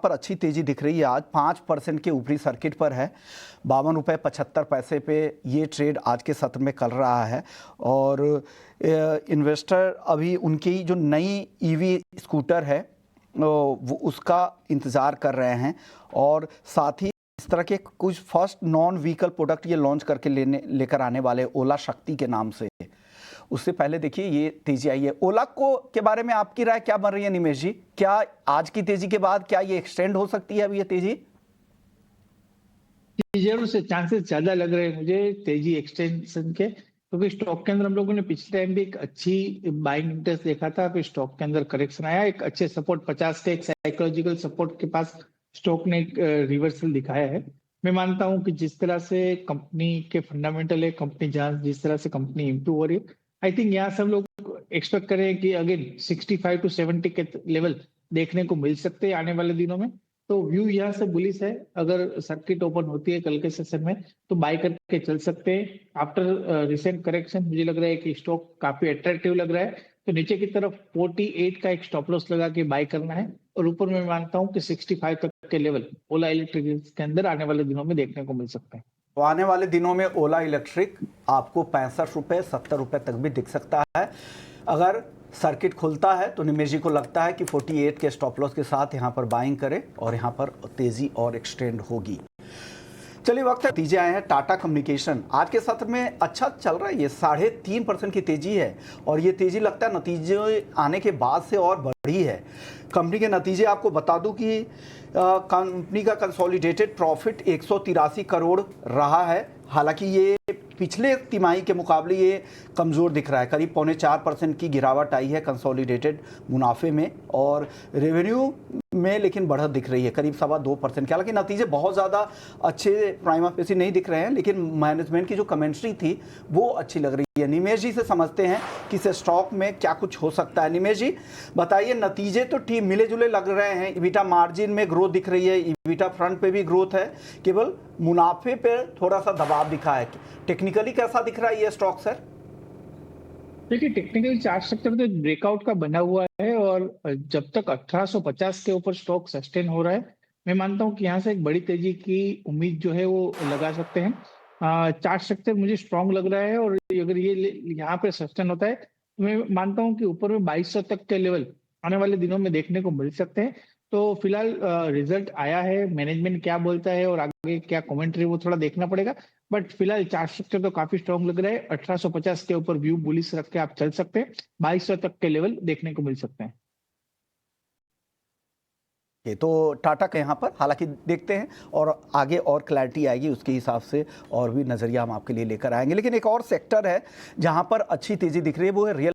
पर अच्छी तेजी दिख रही है। आज 5% के ऊपरी सर्किट पर है, 52.75 पे ये ट्रेड आज के सत्र में कर रहा है। और इन्वेस्टर अभी उनकी जो नई ईवी स्कूटर है वो उसका इंतज़ार कर रहे हैं, और साथ ही इस तरह के कुछ फर्स्ट नॉन व्हीकल प्रोडक्ट ये लॉन्च करके लेकर आने वाले ओला शक्ति के नाम से। उससे पहले देखिए ये तेजी आई है। ओला को के बारे में आपकी राय क्या बन रही है निमेश जी? क्या आज की तेजी के बाद क्या ये एक्सटेंड हो सकती है अब ये तेजी? जरूर से चांसेस ज्यादा लग रहे हैं मुझे तेजी एक्सटेंशन के, क्योंकि स्टॉक के अंदर हम लोगों ने पिछले टाइम भी एक अच्छी बाइंग इंटरेस्ट देखा था, फिर स्टॉक के अंदर करेक्शन आया, एक अच्छे सपोर्ट 50 के एक साइकोलॉजिकल सपोर्ट के पास स्टॉक ने एक रिवर्सल दिखाया है। मैं मानता हूं कि जिस तरह से कंपनी के फंडामेंटल है, कंपनी जहां जिस तरह से कंपनी इंप्रूव हो रही है, आई थिंक यहाँ सब लोग एक्सपेक्ट करें कि अगेन 65 to 70 के लेवल देखने को मिल सकते हैं आने वाले दिनों में। तो व्यू यहाँ से बुलिश है। अगर सर्किट ओपन होती है कल के सेशन में तो बाय करके चल सकते हैं। आफ्टर रिसेंट करेक्शन मुझे लग रहा है कि स्टॉक काफी अट्रैक्टिव लग रहा है, तो नीचे की तरफ 48 का एक स्टॉप लॉस लगा के बाय करना है, और ऊपर मैं मानता हूँ कि 65 तक के लेवल ओला इलेक्ट्रिक के अंदर आने वाले दिनों में देखने को मिल सकते हैं। तो आने वाले दिनों में ओला इलेक्ट्रिक आपको 65 रुपये 70 रुपये तक भी दिख सकता है। अगर सर्किट खुलता है तो निमेश जी को लगता है कि 48 के स्टॉप लॉस के साथ यहाँ पर बाइंग करें और यहाँ पर तेजी और एक्सटेंड होगी। चलिए वक्त है, नतीजे आए हैं। टाटा कम्युनिकेशन आज के सत्र में अच्छा चल रहा है, ये 3.5% की तेजी है, और ये तेजी लगता है नतीजे आने के बाद से और बढ़ी है। कंपनी के नतीजे आपको बता दूं कि कंपनी का कंसोलिडेटेड प्रॉफिट 183 करोड़ रहा है। हालांकि ये पिछले तिमाही के मुकाबले ये कमज़ोर दिख रहा है, करीब 4.25% की गिरावट आई है कंसोलिडेटेड मुनाफे में, और रेवेन्यू में लेकिन बढ़त दिख रही है करीब 2.25% की। हालांकि नतीजे बहुत ज़्यादा अच्छे प्राइमा फेसी नहीं दिख रहे हैं, लेकिन मैनेजमेंट की जो कमेंट्री थी वो अच्छी लग रही है। निमेश जी से समझते हैं कि इस स्टॉक में क्या कुछ हो सकता है। निमेश जी बताइए, नतीजे तो ठीक मिले जुले लग रहे हैं, इबिटा मार्जिन में ग्रोथ दिख रही है, इबिटा फ्रंट पे भी ग्रोथ है, केवल मुनाफे पे थोड़ा सा दबाव दिखा है। टेक्निकली कैसा दिख रहा है ये स्टॉक सर? देखिए, टेक्निकल चार्ट स्ट्रक्चर तो ब्रेकआउट का बना हुआ है, और जब तक 1850 के ऊपर स्टॉक सस्टेन हो रहा है, मैं मानता हूं कि यहाँ से एक बड़ी तेजी की उम्मीद जो है वो लगा सकते हैं। चार्ट स्ट्रक्चर मुझे स्ट्रांग लग रहा है, और अगर ये यहाँ पे सस्टेन होता है तो मैं मानता हूँ कि ऊपर में 2200 तक के लेवल आने वाले दिनों में देखने को मिल सकते हैं। तो फिलहाल रिजल्ट आया है, मैनेजमेंट क्या बोलता है और आगे क्या कमेंट्री वो थोड़ा देखना पड़ेगा, बट फिलहाल चार्ट स्ट्रक्चर तो काफी स्ट्रांग लग रहा है। 1850 के ऊपर व्यू बुलिश रख के आप चल सकते हैं, 2200 तक के लेवल देखने को मिल सकते हैं। ये तो टाटा के यहाँ पर हालांकि देखते हैं, और आगे और क्लैरिटी आएगी उसके हिसाब से और भी नज़रिया हम आपके लिए लेकर आएंगे। लेकिन एक और सेक्टर है जहाँ पर अच्छी तेज़ी दिख रही है, वो है रियल